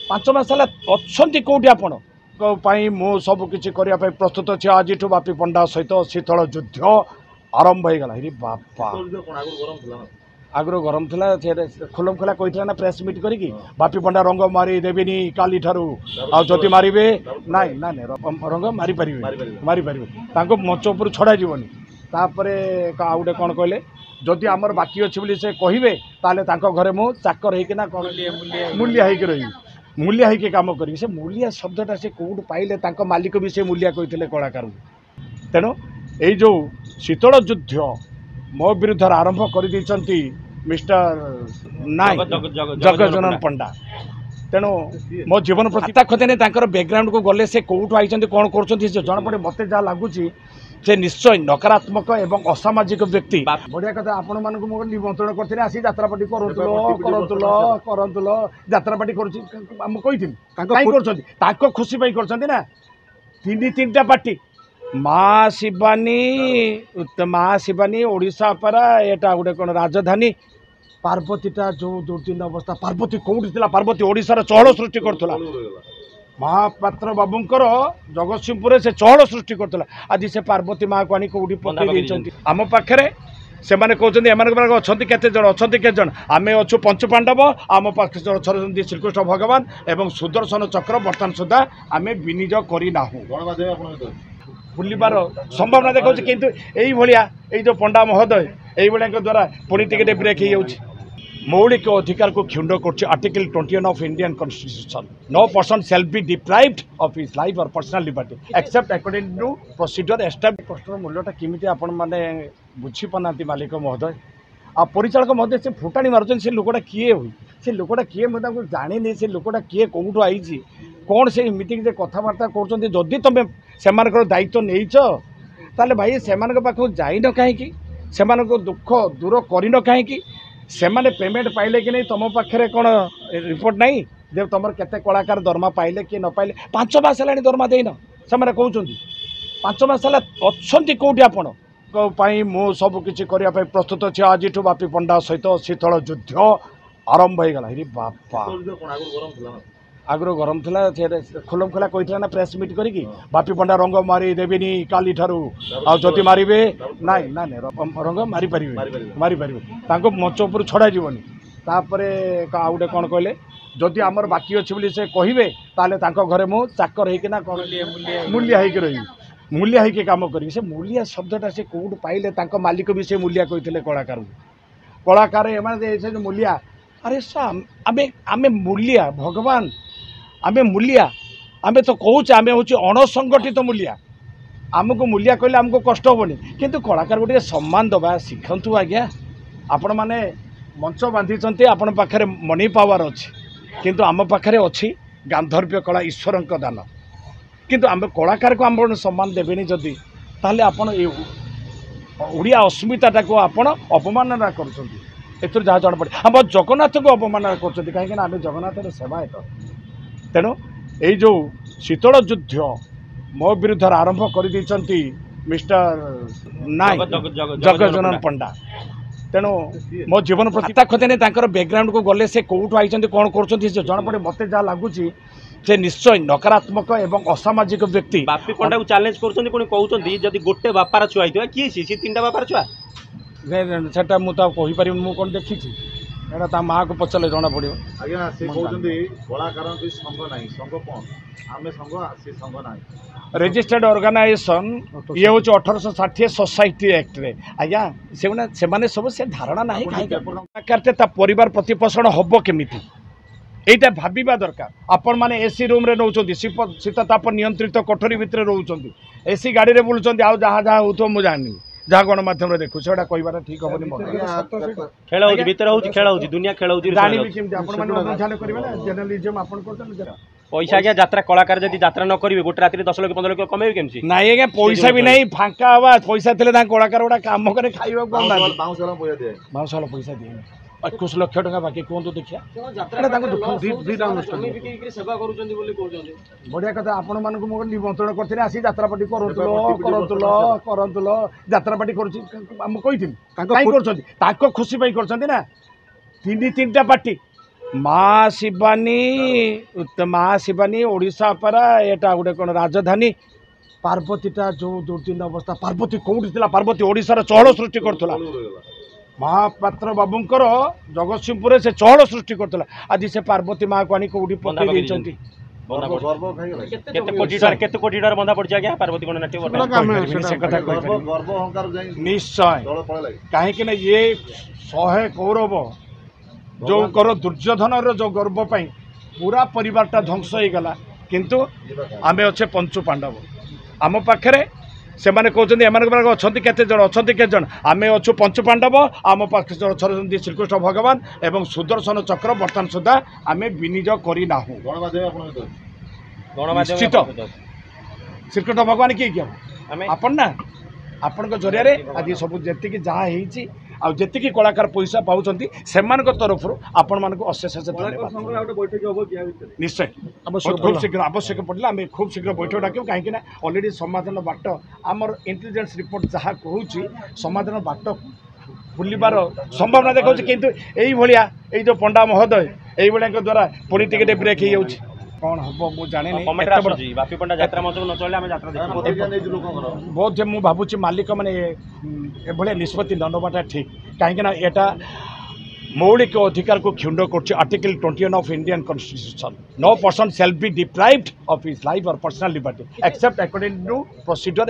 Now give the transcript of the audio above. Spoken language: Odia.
ପାଞ୍ଚ ମାସ ହେଲା ଅଛନ୍ତି କେଉଁଠି ଆପଣ ପାଇଁ ମୁଁ ସବୁକିଛି କରିବା ପାଇଁ ପ୍ରସ୍ତୁତ ଅଛି। ଆଜିଠୁ ବାପି ପଣ୍ଡା ସହିତ ଶୀତଳ ଯୁଦ୍ଧ ଆରମ୍ଭ ହେଇଗଲା। ହେ ବାପା ଆଗରୁ ଗରମ ଥିଲା, ଖୋଲମ ଖୋଲା କହିଥିଲା ନା ପ୍ରେସ୍ ମିଟ୍ କରିକି ବାପି ପଣ୍ଡା ରଙ୍ଗ ମାରି ଦେବିନି କାଲି ଠାରୁ, ଆଉ ଯଦି ମାରିବେ ନାଇଁ ନା ନାଇଁ ରଙ୍ଗ ମାରିପାରିବେ ତାଙ୍କୁ ମଞ୍ଚ ଉପରୁ ଛଡ଼ାଯିବନି। ତାପରେ ଆଉ ଗୋଟେ କ'ଣ କହିଲେ, ଯଦି ଆମର ବାକି ଅଛି ବୋଲି ସେ କହିବେ ତାହେଲେ ତାଙ୍କ ଘରେ ମୁଁ ଚାକର ହେଇକିନା କ'ଣ ମୂଲିଆ ହେଇକି ରହିବି, ମୂଲିଆ ହେଇକି କାମ କରିବି। ସେ ମୂଲିଆ ଶବ୍ଦଟା ସେ କେଉଁଠୁ ପାଇଲେ? ତାଙ୍କ ମାଲିକ ବି ସେ ମୂଲିଆ କହିଥିଲେ କଳାକାରଙ୍କୁ। ତେଣୁ ଏଇ ଯେଉଁ ଶୀତଳ ଯୁଦ୍ଧ ମୋ ବିରୁଦ୍ଧରେ ଆରମ୍ଭ କରିଦେଇଛନ୍ତି ମିଷ୍ଟର ନାଇଁ ଜଗଜନନ ପଣ୍ଡା। ତେଣୁ ମୋ ଜୀବନ ପ୍ରତି ଖୋଜେନି ତାଙ୍କର ବ୍ୟାକଗ୍ରାଉଣ୍ଡକୁ ଗଲେ ସେ କେଉଁଠୁ ଆଇଛନ୍ତି, କ'ଣ କରୁଛନ୍ତି ସେ ଜଣାପଡ଼େ। ମୋତେ ଯାହା ଲାଗୁଛି ସେ ନିଶ୍ଚୟ ନକାରାତ୍ମକ ଏବଂ ଅସାମାଜିକ ବ୍ୟକ୍ତି। ବଢ଼ିଆ କଥା, ଆପଣମାନଙ୍କୁ ମୁଁ ନିମନ୍ତ୍ରଣ କରିଥିଲି, ଆସି ଯାତ୍ରାପାଟି କରନ୍ତୁଲ ଯାତ୍ରାପାଟି କରୁଛି ମୁଁ କହିଥିଲି। କାହିଁ କରୁଛନ୍ତି? ତାଙ୍କ ଖୁସି ପାଇଁ କରୁଛନ୍ତି ନା। ତିନିଟା ପାର୍ଟି ମା ଶିବାନୀ ଓଡ଼ିଶା ପରା, ଏଟା ଗୋଟେ କ'ଣ ରାଜଧାନୀ। ପାର୍ବତୀଟା ଯେଉଁ ଦୁର୍ଦିନ ଅବସ୍ଥା, ପାର୍ବତୀ କେଉଁଠି ଥିଲା? ପାର୍ବତୀ ଓଡ଼ିଶାର ଚହଳ ସୃଷ୍ଟି କରୁଥିଲା। ମହାପାତ୍ର ବାବୁଙ୍କର ଜଗତସିଂହପୁରରେ ସେ ଚହଳ ସୃଷ୍ଟି କରୁଥିଲା। ଆଜି ସେ ପାର୍ବତୀ ମାଆକୁ ଆଣି କେଉଁଠି ପକାଇ ଦେଇଛନ୍ତି? ଆମ ପାଖରେ ସେମାନେ କହୁଛନ୍ତି ଏମାନଙ୍କ ପାଖରେ ଅଛନ୍ତି କେତେ ଜଣ? ଆମେ ଅଛୁ ପଞ୍ଚପାଣ୍ଡବ, ଆମ ପାଖରେ ଅଛନ୍ତି ଶ୍ରୀକୃଷ୍ଣ ଭଗବାନ ଏବଂ ସୁଦର୍ଶନ ଚକ୍ର। ବର୍ତ୍ତମାନ ସୁଦ୍ଧା ଆମେ ବିନିଯୋଗ କରିନାହୁଁ। ବୁଲିବାର ସମ୍ଭାବନା ଦେଖାଉଛି, କିନ୍ତୁ ଏଇଭଳିଆ ଏଇ ଯେଉଁ ପଣ୍ଡା ମହୋଦୟ ଏଇଭଳିଆଙ୍କ ଦ୍ୱାରା ପୁଣି ଟିକେ ବ୍ରେକ୍ ହେଇଯାଉଛି। ମୌଳିକ ଅଧିକାରକୁ କ୍ଷୁଣ୍ଡ କରୁଛି article 21 of Indian constitution. No person shall be deprived of his life or personal liberty except according to procedure established। କଷ୍ଟର ମୂଲ୍ୟଟା କେମିତି ଆପଣ ମାନେ ବୁଝିପାରୁନାହାନ୍ତି ମାଲିକ ମହୋଦୟ। ଆଉ ପରିଚାଳକ ମହୋଦୟ ସେ ଫୁଟାଣି ମାରୁଛନ୍ତି। ସେ ଲୋକଟା କିଏ ହୁଏ? ସେ ଲୋକଟା କିଏ ମୁଁ ତାଙ୍କୁ ଜାଣିନି। ସେ ଲୋକଟା କିଏ, କେଉଁଠୁ ଆଇଛି, କ'ଣ ସେ ମିଟିଂ ଯେ କଥାବାର୍ତ୍ତା କରୁଛନ୍ତି? ଯଦି ତୁମେ ସେମାନଙ୍କର ଦାୟିତ୍ୱ ନେଇଛ ତାହେଲେ ଭାଇ ସେମାନଙ୍କ ପାଖକୁ ଯାଇନ କାହିଁକି? ସେମାନଙ୍କ ଦୁଃଖ ଦୂର କରିନ କାହିଁକି? ସେମାନେ ପେମେଣ୍ଟ ପାଇଲେ କି ନାହିଁ? ତୁମ ପାଖରେ କ'ଣ ରିପୋର୍ଟ ନାହିଁ ଯେ ତୁମର କେତେ କଳାକାର ଦରମା ପାଇଲେ କି ନ ପାଇଲେ? 5 ମାସ ହେଲାଣି ଦରମା ଦେଇନ, ସେମାନେ କହୁଛନ୍ତି। 5 ମାସ ହେଲା ଅଛନ୍ତି କେଉଁଠି ଆପଣ ପାଇଁ ମୁଁ ସବୁକିଛି କରିବା ପାଇଁ ପ୍ରସ୍ତୁତ ଅଛି। ଆଜିଠୁ ବାପି ପଣ୍ଡା ସହିତ ଶୀତଳ ଯୁଦ୍ଧ ଆରମ୍ଭ ହେଇଗଲା। ହେ ବାପା ଆଗରୁ ଗରମ ଥିଲା, ଖୋଲମ ଖୋଲା କହିଥିଲା ନା ପ୍ରେସ୍ ମିଟ୍ କରିକି ବାପି ପଣ୍ଡା ରଙ୍ଗ ମାରି ଦେବିନି କାଲି ଠାରୁ, ଆଉ ଯଦି ମାରିବେ ନାଇଁ ନା ନାଇଁ ରଙ୍ଗ ମାରିପାରିବେ ତାଙ୍କୁ ମଞ୍ଚ ଉପରୁ ଛଡ଼ାଯିବନି। ତାପରେ ଆଉ ଗୋଟେ କ'ଣ କହିଲେ, ଯଦି ଆମର ବାକି ଅଛି ବୋଲି ସେ କହିବେ ତାହେଲେ ତାଙ୍କ ଘରେ ମୁଁ ଚାକର ହେଇକିନା କ'ଣ ମୂଲିଆ ହେଇକି ରହିବି, ମୂଲିଆ ହେଇକି କାମ କରିବି। ସେ ମୂଲିଆ ଶବ୍ଦଟା ସେ କେଉଁଠୁ ପାଇଲେ? ତାଙ୍କ ମାଲିକ ବି ସେ ମୂଲିଆ କହିଥିଲେ କଳାକାରଙ୍କୁ। କଳାକାର ଏମାନେ ସେ ମୂଲିଆ। ଆରେ ଆମେ ମୂଲିଆ, ଭଗବାନ ଆମେ ମୂଲିଆ। ଆମେ ତ କହୁଛେ ଆମେ ହେଉଛି ଅଣସଂଗଠିତ ମୂଲିଆ। ଆମକୁ ମୂଲିଆ କହିଲେ ଆମକୁ କଷ୍ଟ ହେବନି, କିନ୍ତୁ କଳାକାରକୁ ଟିକେ ସମ୍ମାନ ଦେବା ଶିଖନ୍ତୁ ଆଜ୍ଞା। ଆପଣମାନେ ମଞ୍ଚ ବାନ୍ଧିଛନ୍ତି, ଆପଣଙ୍କ ପାଖରେ ମନି ପାୱାର ଅଛି, କିନ୍ତୁ ଆମ ପାଖରେ ଅଛି ଗାନ୍ଧର୍ବ୍ୟ କଳା, ଈଶ୍ୱରଙ୍କ ଦାନ। କିନ୍ତୁ ଆମେ କଳାକାରକୁ ଆପଣ ସମ୍ମାନ ଦେବେନି ଯଦି, ତାହେଲେ ଆପଣ ଏ ଓଡ଼ିଆ ଅସ୍ମିତାଟାକୁ ଆପଣ ଅବମାନନା କରୁଛନ୍ତି। ଏଥିରୁ ଯାହା ଜଣାପଡ଼େ ଆମ ଜଗନ୍ନାଥଙ୍କୁ ଅବମାନନା କରୁଛନ୍ତି, କାହିଁକିନା ଆମେ ଜଗନ୍ନାଥର ସେବାୟତ। ତେଣୁ ଏଇ ଯେଉଁ ଶୀତଳ ଯୁଦ୍ଧ ମୋ ବିରୁଦ୍ଧରେ ଆରମ୍ଭ କରିଦେଇଛନ୍ତି ମିଷ୍ଟର ନାଇଁ ଜଗଜନନ ପଣ୍ଡା। ତେଣୁ ମୋ ଜୀବନ ପ୍ରତି ଖୋଜେନି ତାଙ୍କର ବ୍ୟାକଗ୍ରାଉଣ୍ଡକୁ ଗଲେ ସେ କେଉଁଠୁ ଆଇଛନ୍ତି, କ'ଣ କରୁଛନ୍ତି ସେ ଜଣାପଡ଼େ। ମୋତେ ଯାହା ଲାଗୁଛି ସେ ନିଶ୍ଚୟ ନକାରାତ୍ମକ ଏବଂ ଅସାମାଜିକ ବ୍ୟକ୍ତି। ବାପି ପଣ୍ଡାକୁ ଚ୍ୟାଲେଞ୍ଜ କରୁଛନ୍ତି, ପୁଣି କହୁଛନ୍ତି ଯଦି ଗୋଟେ ବାପାର ଛୁଆ ହେଇଥିବ, କିଏ ସେ 3ଟା ବାପାର ଛୁଆ? ସେଟା ମୁଁ ତ ଆଉ କହିପାରିବିନି, ମୁଁ କ'ଣ ଦେଖିଛି, ଏଇଟା ତା ମାଆକୁ ପଚାରିଲେ ଜଣାପଡ଼ିବ। ଆଜ୍ଞା ସେ କହୁଛନ୍ତି କଳାକାର ସଂଘ ନାହିଁ, ସଂଘ କ'ଣ? ଆମେ ସଂଘ, ସେ ସଂଘ ନାହିଁ। ରେଜିଷ୍ଟର୍ଡ ଅର୍ଗାନାଇଜେସନ୍ ଇଏ ହେଉଛି 1860 ସୋସାଇଟି ଆକ୍ଟରେ। ଆଜ୍ଞା ସେମାନେ ସବୁ ସେ ଧାରଣା ନାହିଁ। କାହିଁକି ତା ପରିବାର ପ୍ରତିପୋଷଣ ହେବ କେମିତି, এইটা ভাবিবা দরকার। ଆପଣମାନେ ଏସି ରୁମ୍ରେ ନେଉଛନ୍ତି, ଶୀତ ତାପ ନିୟନ୍ତ୍ରିତ କୋଠରୀ ଭିତରେ ରହୁଛନ୍ତି, ଏସି ଗାଡ଼ିରେ ବୁଲୁଛନ୍ତି, ଆଉ ଯାହା ହେଉଥିବ ମୁଁ ଜାଣିନି, ଯାହା ଗଣମାଧ୍ୟମରେ ଦେଖୁ ସେଟା କହିବାଟା ଠିକ୍ ହେବନି। ଖେଳ ହେଉଛି, ଭିତରେ ହେଉଛି, ଖେଳ ହେଉଛି, ଦୁନିଆ ଖେଳ ହେଉଛି, ଜାଣିବି କେମିତି? ଆପଣମାନେ ଅନୁଧ୍ୟାନ କରିବେ ନା, ଜର୍ଣ୍ଣାଲିଜିମ୍ ଆପଣ କରୁଛନ୍ତି। ପଇସା ଆଜ୍ଞା ଯାତ୍ରା କଳାକାର ଯଦି ଯାତ୍ରା ନ କରିବେ ଗୋଟେ ରାତିରେ 10 ଲକ୍ଷ 15 ଲକ୍ଷ କମେଇବେ କେମିତି? ନାଇଁ ଆଜ୍ଞା ପଇସା ବି ନାହିଁ, ଫାଙ୍କା ହେବା। ପଇସା ଥିଲେ ତାଙ୍କ କଳାକାର ଗୁଡ଼ା କାମ করে ଖାଇବାକୁ ପାଉନାହାନ୍ତି। ବାଉଁଶର ପଇସା ଦିଏନି। 21 ଲକ୍ଷ ଟଙ୍କା ବାକି କୁହନ୍ତୁ ଦେଖିଆ। ବଢ଼ିଆ କଥା, ଆପଣମାନଙ୍କୁ ମୁଁ ନିମନ୍ତ୍ରଣ କରିଥିଲି, ଆସି ଯାତ୍ରାପାଟି କରନ୍ତୁଲ ଯାତ୍ରାପାଟି କରୁଛି ମୁଁ କହିଥିଲି। କାହିଁ କରୁଛନ୍ତି? ତାଙ୍କ ଖୁସି ପାଇଁ କରୁଛନ୍ତି ନା। ତିନିଟା ପାର୍ଟି माँ शिवानी ओडिशा परा एटा गोटे कौन राजधानी पार्वतीटा जो दुर्दिन अवस्था पार्वती कौटी थिला पार्वती ओडिशार चहल सृष्टि करथुला महापात्र बाबूंकर जगतसिंहपुर से चहल सृष्टि करथुला आज से पार्वती माँ को आनी कौटी पकई देइचंती गर्व खाइगला केते कोटी डर बंधा पड़ गया पार्वती गणनाट्य से कथा कहि गर्व अहंकार जाई निश्चय दल पळे कहीं ना ये 100 कौरव जो कर दुर्योधन जो गर्व पाई पूरा परिवारटा ध्वंस हो गला किंतु आमे अच्छे पंचु पांडव आम पाखे से मैंने कहते अच्छा केते जन आमे अच्छु पंचु पांडव आम पाखे अच्छा श्रीकृष्ण भगवान एवं सुदर्शन चक्र बर्तमान सुधा आमे विनियोग करना गणमाध्यम आपण निश्चित श्रीकृष्ण भगवान किए क्या आपण ना आपण जरिया आज सब जी जहाँ जी कलाकार पैसा पाँच से तरफ आपण मान अशेष धन्यवाद निश्चय खूब शीघ्र आवश्यक पड़े आम खूब शीघ्र बैठक डाक कहीं अलरेडी समाधान बाट आमर इंटेलिजेंस रिपोर्ट जहाँ कहूँ समाधान बाट खुलबार संभावना देखा किंतु यही जो पंडा महोदय ये द्वारा पुणी टिके ब्रेक हो जाऊँगी कौन हम मुझे जाने बापी पंडा यात्रा मंच को न चले आम यात्रा बहुत मुझे भावुँ मालिक मैंने निष्पत्ति न नवाटा ठीक कहीं यहाँ मौलिक अधिकार को क्षुण्ड कर article 21 of Indian constitution no person shall be deprived of his life और personal liberty except according to procedure